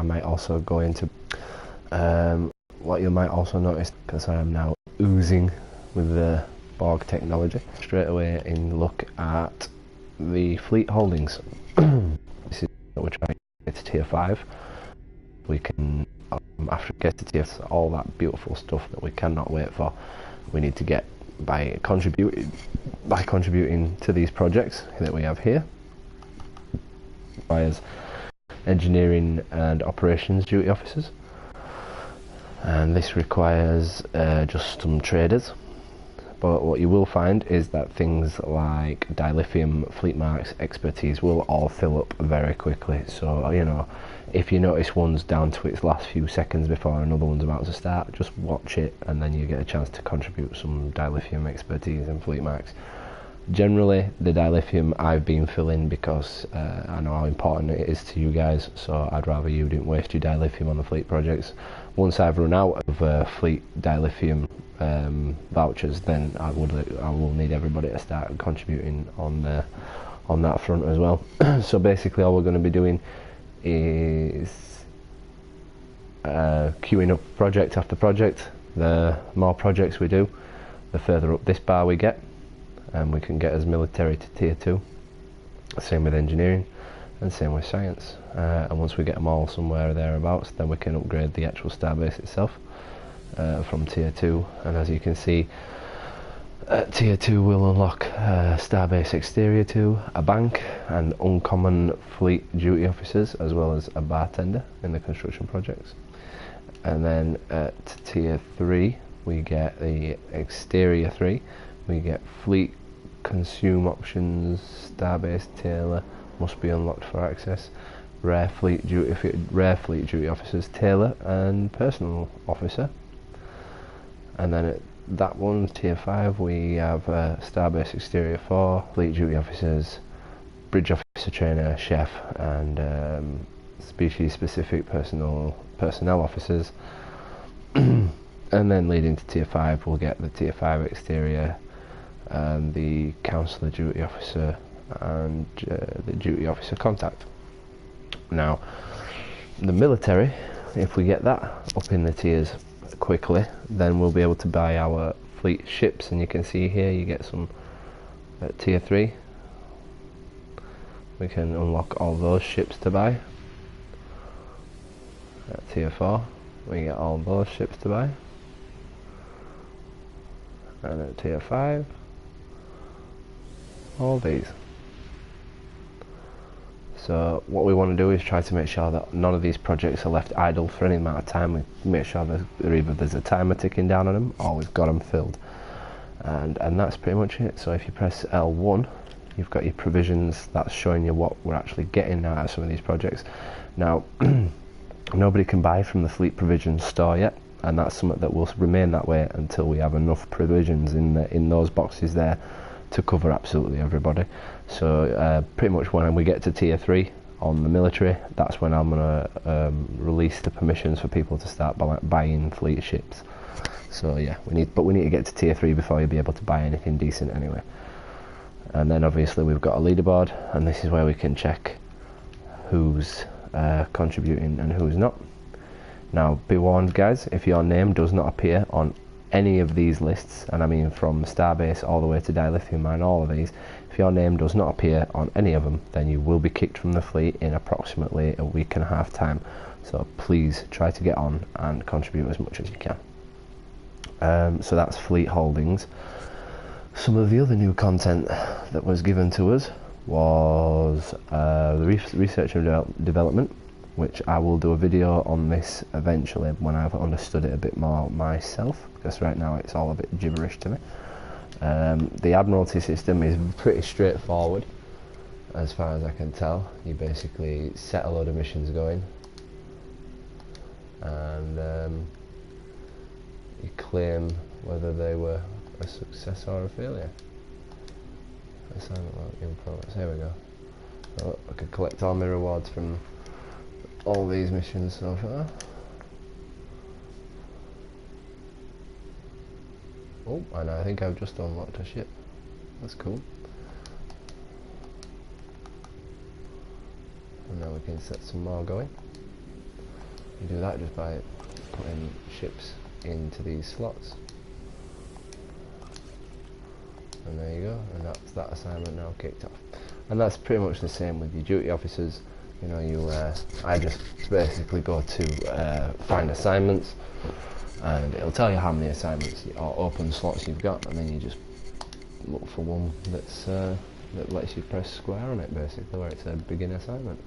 I might also go into what you might also notice, because I am now oozing with the Borg technology, straight away in look at the fleet holdings. This is what we're trying to get to tier 5. We can, after we get to tier 5, all that beautiful stuff that we cannot wait for, we need to get by contributing to these projects that we have here. Requires engineering and operations duty officers, and this requires just some traders. But what you will find is that things like dilithium, fleet marks, expertise will all fill up very quickly. So, you know, if you notice one's down to its last few seconds before another one's about to start, just watch it and then you get a chance to contribute some dilithium, expertise and fleet marks. Generally, the dilithium I've been filling because I know how important it is to you guys, so I'd rather you didn't waste your dilithium on the fleet projects. Once I've run out of fleet dilithium vouchers, then I will need everybody to start contributing on that front as well. So basically, all we're going to be doing is queuing up project after project. The more projects we do, the further up this bar we get, and we can get as military to tier 2. Same with engineering and same with science, and once we get them all somewhere thereabouts, then we can upgrade the actual starbase itself from tier 2. And as you can see, tier 2 will unlock starbase exterior 2, a bank and uncommon fleet duty officers, as well as a bartender in the construction projects. And then at tier 3 we get the exterior 3, we get fleet consume options, starbase tailor must be unlocked for access, rare fleet duty officers tailor and personal officer. And then at that one, tier 5, we have starbase exterior 4, fleet duty officers, bridge officer trainer, chef and species specific personnel officers. And then leading to tier 5 we'll get the tier 5 exterior and the counsellor duty officer and the duty officer contact. Now the military, if we get that up in the tiers quickly, then we'll be able to buy our fleet ships, and you can see here you get some at tier 3. We can unlock all those ships to buy. At tier 4 we get all those ships to buy, and at tier 5 all these. So what we want to do is try to make sure that none of these projects are left idle for any amount of time. We make sure that either there's a timer ticking down on them or we've got them filled, and that's pretty much it. So if you press L1, you've got your provisions. That's showing you what we're actually getting out of some of these projects. Now nobody can buy from the fleet provisions store yet, and that's something that will remain that way until we have enough provisions in those boxes there to cover absolutely everybody. So pretty much when we get to tier 3 on the military, that's when I'm going to release the permissions for people to start buying fleet ships. So yeah, we need to get to tier 3 before you'll be able to buy anything decent anyway. And then obviously we've got a leaderboard, and this is where we can check who's contributing and who's not. Now be warned guys, if your name does not appear on any of these lists, and I mean from Starbase all the way to Dilithium and all of these, if your name does not appear on any of them, then you will be kicked from the fleet in approximately a week and a half time. So please try to get on and contribute as much as you can. So that's fleet holdings. Some of the other new content that was given to us was the research and development, which I will do a video on this eventually when I've understood it a bit more myself, because right now it's all a bit gibberish to me. The Admiralty system is pretty straightforward as far as I can tell. You basically set a load of missions going and you claim whether they were a success or a failure. Assignment log in progress. Here we go. Oh, I could collect all my rewards from all these missions so far. Oh, and I think I've just unlocked a ship. That's cool. And now we can set some more going. You do that just by putting ships into these slots. And there you go, and that's that assignment now kicked off. And that's pretty much the same with your duty officers. You know, I just basically go to find assignments, and it'll tell you how many assignments or open slots you've got, and then you just look for one that's that lets you press square on it, basically, where it's a begin assignment,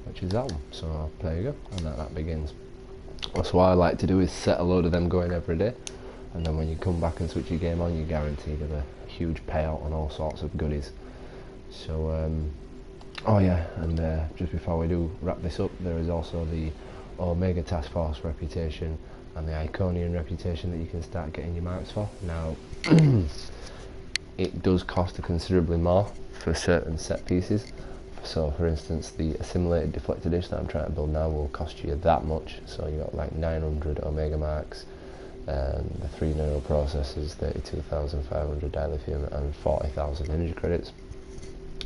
which is that one. So there you go, and that begins. So what I like to do is set a load of them going every day, and then when you come back and switch your game on, you're guaranteed of a huge payout on all sorts of goodies. So oh yeah, and just before we do wrap this up, there is also the Omega Task Force reputation and the Iconian reputation that you can start getting your marks for. Now it does cost considerably more for certain set pieces. So for instance, the assimilated deflector dish that I'm trying to build now will cost you that much. So you got like 900 Omega marks, and the 3 neural processors, 32,500 dilithium and 40,000 energy credits.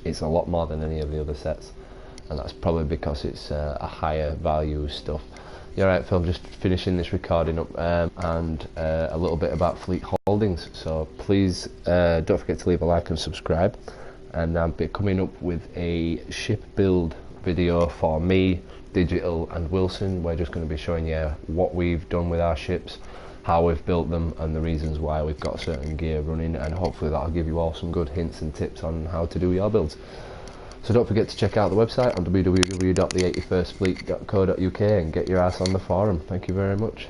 It's a lot more than any of the other sets, and that's probably because it's a higher value stuff. Yeah, right, Phil, just finishing this recording up, and a little bit about Fleet Holdings. So please don't forget to leave a like and subscribe, and I'll be coming up with a ship build video for me, Digital and Wilson. We're just going to be showing you what we've done with our ships, how we've built them, and the reasons why we've got certain gear running, and hopefully that'll give you all some good hints and tips on how to do your builds. So don't forget to check out the website on www.the81stfleet.co.uk and get your ass on the forum. Thank you very much.